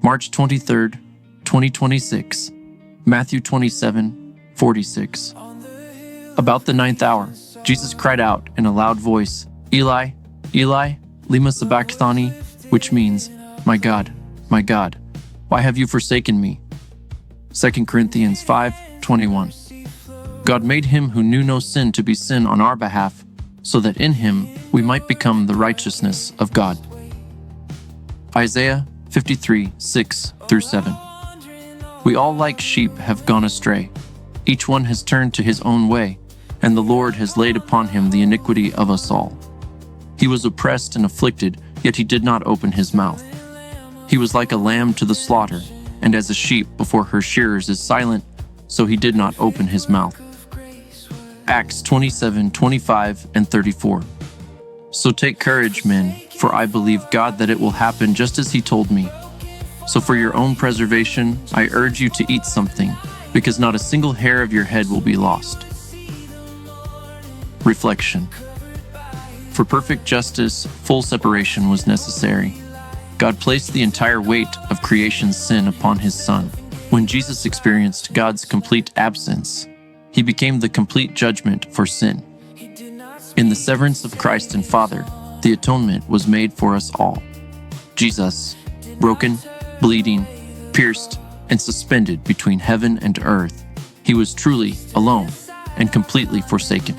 March 23rd, 2026, Matthew 27:46. About the 9th hour, Jesus cried out in a loud voice, "Eli, Eli, lema sabachthani," which means, my God, why have you forsaken me?" 2 Corinthians 5:21. God made him who knew no sin to be sin on our behalf, so that in him we might become the righteousness of God. Isaiah 53:6-7. We all like sheep have gone astray. Each one has turned to his own way, and the Lord has laid upon him the iniquity of us all. He was oppressed and afflicted, yet he did not open his mouth. He was like a lamb to the slaughter, and as a sheep before her shearers is silent, so he did not open his mouth. Acts 27:25-34. So take courage, men, for I believe God that it will happen just as he told me. So for your own preservation, I urge you to eat something, because not a single hair of your head will be lost. Reflection. For perfect justice, full separation was necessary. God placed the entire weight of creation's sin upon his Son. When Jesus experienced God's complete absence, he became the complete judgment for sin. In the severance of Christ and Father, the atonement was made for us all. Jesus, broken, bleeding, pierced, and suspended between heaven and earth, he was truly alone and completely forsaken.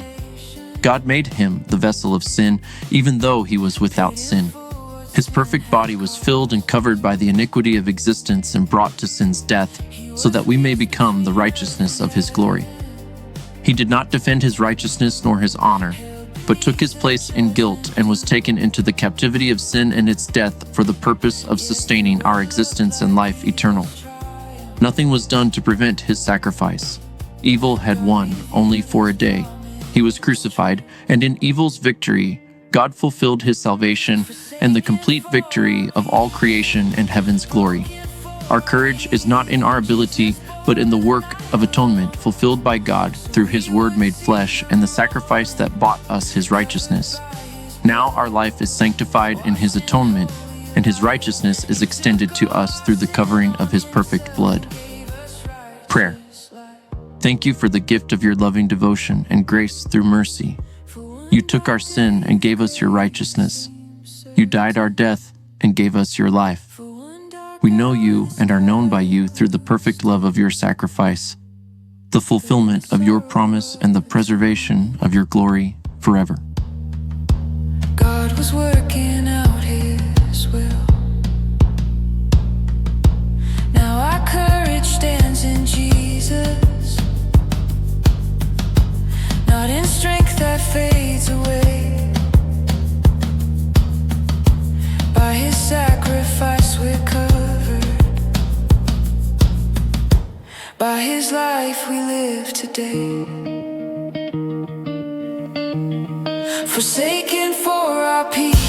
God made him the vessel of sin, even though he was without sin. His perfect body was filled and covered by the iniquity of existence and brought to sin's death, so that we may become the righteousness of his glory. He did not defend his righteousness nor his honor, but took his place in guilt and was taken into the captivity of sin and its death for the purpose of sustaining our existence and life eternal. Nothing was done to prevent his sacrifice. Evil had won only for a day. He was crucified, and in evil's victory, God fulfilled his salvation and the complete victory of all creation and heaven's glory. Our courage is not in our ability, but in the work of atonement fulfilled by God through his word made flesh and the sacrifice that bought us his righteousness. Now our life is sanctified in his atonement, and his righteousness is extended to us through the covering of his perfect blood. Prayer. Thank you for the gift of your loving devotion and grace through mercy. You took our sin and gave us your righteousness. You died our death and gave us your life. We know you and are known by you through the perfect love of your sacrifice, the fulfillment of your promise, and the preservation of your glory forever. God was working out his will. Now our courage stands in Jesus, not in strength that fades away. By his sacrifice we're covered. By his life we live today. Forsaken for our peace,